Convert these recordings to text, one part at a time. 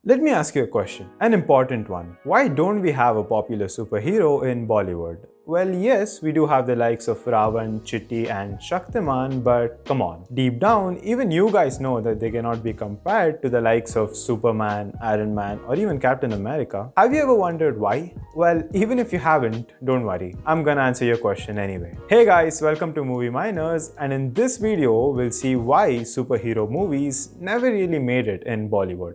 Let me ask you a question, an important one. Why don't we have a popular superhero in Bollywood? Well, yes, we do have the likes of Ra.One, Chitti and Shaktiman, but come on. Deep down, even you guys know that they cannot be compared to the likes of Superman, Ironman or even Captain America. Have you ever wondered why? Well, even if you haven't, don't worry. I'm gonna answer your question anyway. Hey guys, welcome to Movie Miners, and in this video, we'll see why superhero movies never really made it in Bollywood.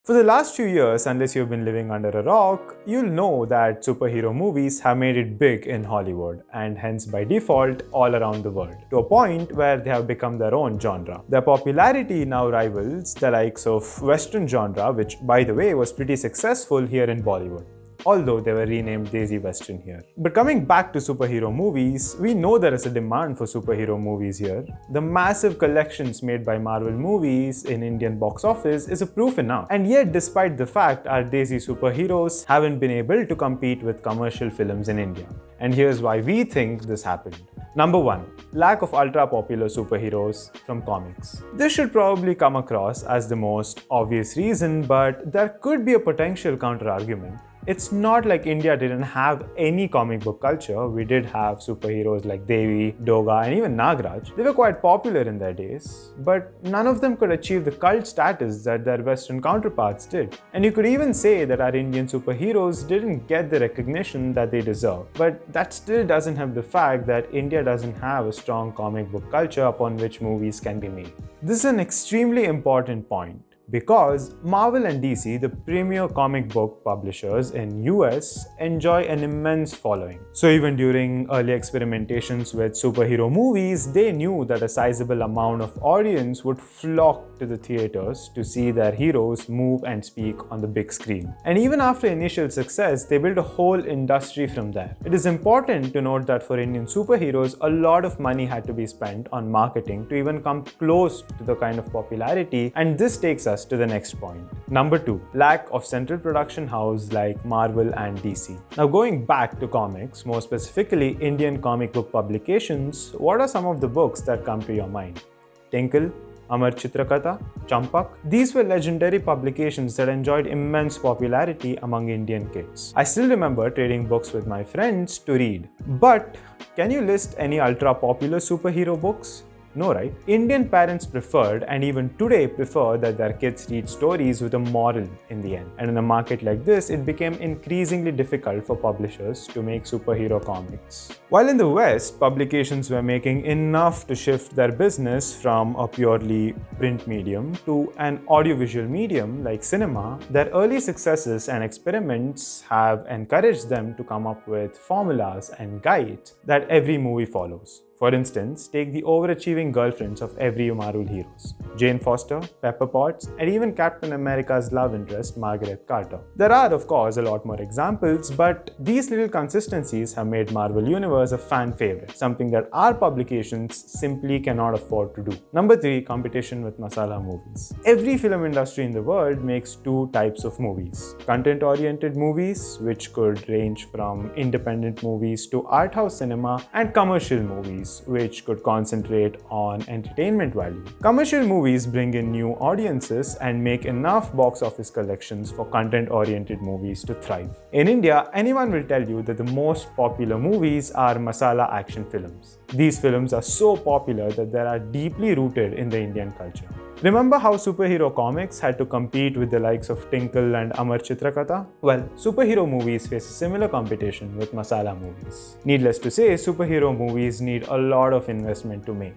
For the last few years, unless you've been living under a rock, you'll know that superhero movies have made it big in Hollywood and hence by default all around the world, to a point where they have become their own genre. Their popularity now rivals the likes of Western genre, which by the way was pretty successful here in Bollywood, although they were renamed Desi Western here. But coming back to superhero movies, we know there is a demand for superhero movies here. The massive collections made by Marvel movies in Indian box office is a proof enough. And yet, despite the fact our Desi superheroes haven't been able to compete with commercial films in India. And here's why we think this happened. Number 1. Lack of ultra-popular superheroes from comics. This should probably come across as the most obvious reason, but there could be a potential counter-argument. It's not like India didn't have any comic book culture. We did have superheroes like Devi, Doga and even Nagraj. They were quite popular in their days, but none of them could achieve the cult status that their Western counterparts did. And you could even say that our Indian superheroes didn't get the recognition that they deserve. But that still doesn't have the fact that India doesn't have a strong comic book culture upon which movies can be made. This is an extremely important point, because Marvel and DC, the premier comic book publishers in US, enjoy an immense following. So even during early experimentations with superhero movies, they knew that a sizable amount of audience would flock to the theaters to see their heroes move and speak on the big screen. And even after initial success, they built a whole industry from there. It is important to note that for Indian superheroes, a lot of money had to be spent on marketing to even come close to the kind of popularity, and this takes us to the next point. Number 2. Lack of central production house like Marvel and DC. Now going back to comics, more specifically Indian comic book publications, what are some of the books that come to your mind? Tinkle, Amar Chitrakatha, Champak. These were legendary publications that enjoyed immense popularity among Indian kids. I still remember trading books with my friends to read. But can you list any ultra-popular superhero books? No, right? Indian parents preferred, and even today prefer, that their kids read stories with a moral in the end. And in a market like this, it became increasingly difficult for publishers to make superhero comics. While in the West, publications were making enough to shift their business from a purely print medium to an audiovisual medium like cinema, their early successes and experiments have encouraged them to come up with formulas and guides that every movie follows. For instance, take the overachieving girlfriends of every Marvel heroes: Jane Foster, Pepper Potts, and even Captain America's love interest, Margaret Carter. There are, of course, a lot more examples, but these little consistencies have made Marvel Universe a fan favorite, something that our publications simply cannot afford to do. Number 3. Competition with Masala Movies. Every film industry in the world makes two types of movies: content-oriented movies, which could range from independent movies to art house cinema, and commercial movies, which could concentrate on entertainment value. Commercial movies bring in new audiences and make enough box office collections for content-oriented movies to thrive. In India, anyone will tell you that the most popular movies are masala action films. These films are so popular that they are deeply rooted in the Indian culture. Remember how superhero comics had to compete with the likes of Tinkle and Amar Chitrakatha? Well, superhero movies face a similar competition with masala movies. Needless to say, superhero movies need a lot of investment to make.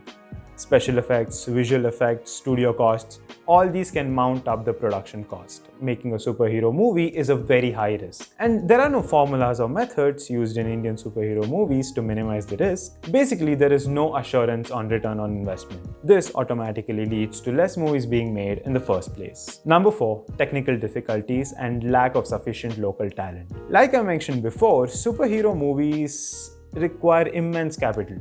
Special effects, visual effects, studio costs, all these can mount up the production cost. Making a superhero movie is a very high risk. And there are no formulas or methods used in Indian superhero movies to minimize the risk. Basically, there is no assurance on return on investment. This automatically leads to less movies being made in the first place. Number 4. Technical difficulties and lack of sufficient local talent. Like I mentioned before, superhero movies require immense capital.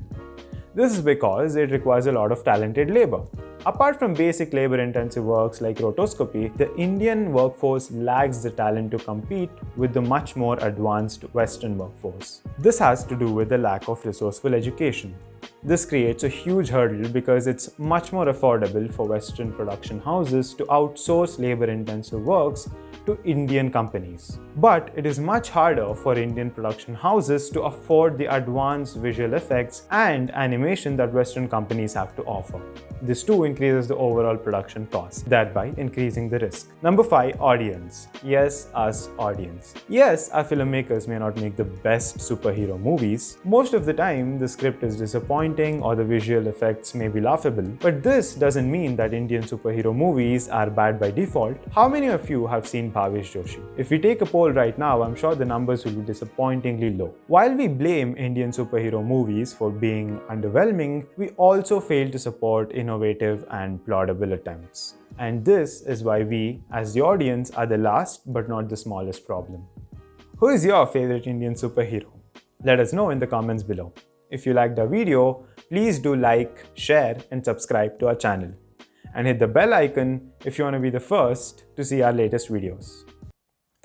This is because it requires a lot of talented labor. Apart from basic labor-intensive works like rotoscopy, the Indian workforce lacks the talent to compete with the much more advanced Western workforce. This has to do with the lack of resourceful education. This creates a huge hurdle because it's much more affordable for Western production houses to outsource labor-intensive works to Indian companies. But it is much harder for Indian production houses to afford the advanced visual effects and animation that Western companies have to offer. This too increases the overall production cost, thereby increasing the risk. Number 5. Audience. Yes, us audience. Yes, our filmmakers may not make the best superhero movies. Most of the time, the script is disappointing or the visual effects may be laughable. But this doesn't mean that Indian superhero movies are bad by default. How many of you have seen Bhavesh Joshi? If we take a poll right now, I'm sure the numbers will be disappointingly low. While we blame Indian superhero movies for being underwhelming, we also fail to support innovative and plausible attempts. And this is why we, as the audience, are the last but not the smallest problem. Who is your favorite Indian superhero? Let us know in the comments below. If you liked our video, please do like, share and subscribe to our channel. And hit the bell icon if you want to be the first to see our latest videos.